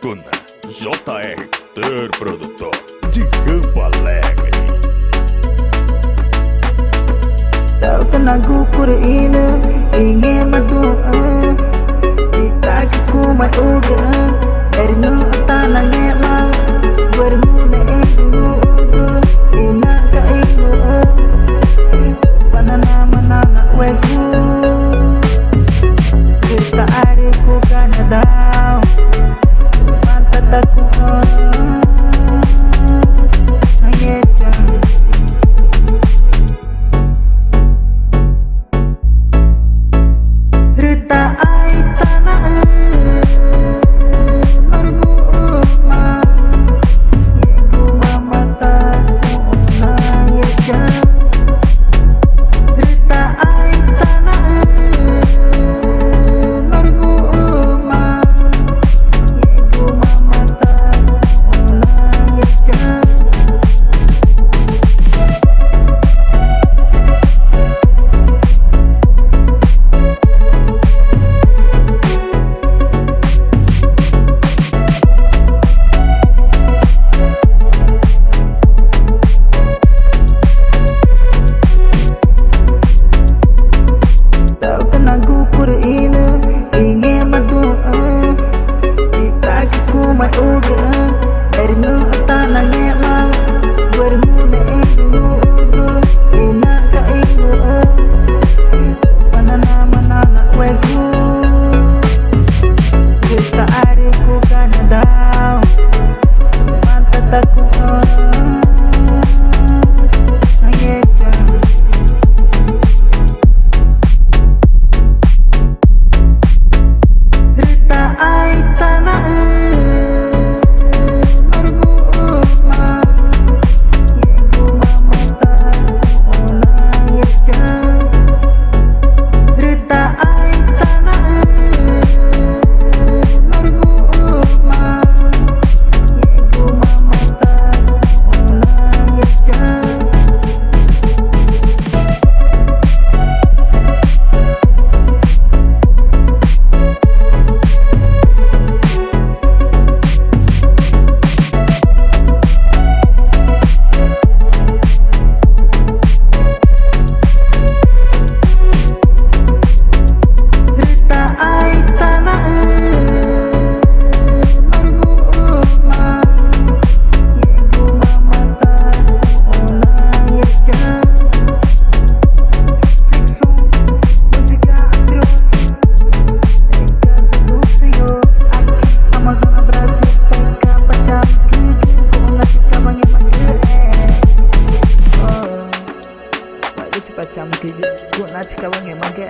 com JR, produtor de Campo Alegre. Tahu kena gukur ini ingin berdoa ditakiku mai uga dari nu tanah ngemang berguna ibu ina ka ibu panana manana weku kita ariku kana dau mantataku ayecha Rita ai tanah norgu ma yego mata nangis Rita ai tanah norgu ma yego mata nangis gukur ini ingin berdoa ditakiku mai uga dari nu tanah ngemang berguna ibu ina ka ibu panana manana weku kita ariku kana dau mantataku ayecha ai tanah norgu ma yego mata nangis Rita ai tanah norgu ma yego mata nangis ai tanah norgu ma yego mata nangis sexo música atroz yo aqui Amazônia Brasil pega pacam ku nasi kabang yang mangke oh cepat cam ku nasi kabang yang mangke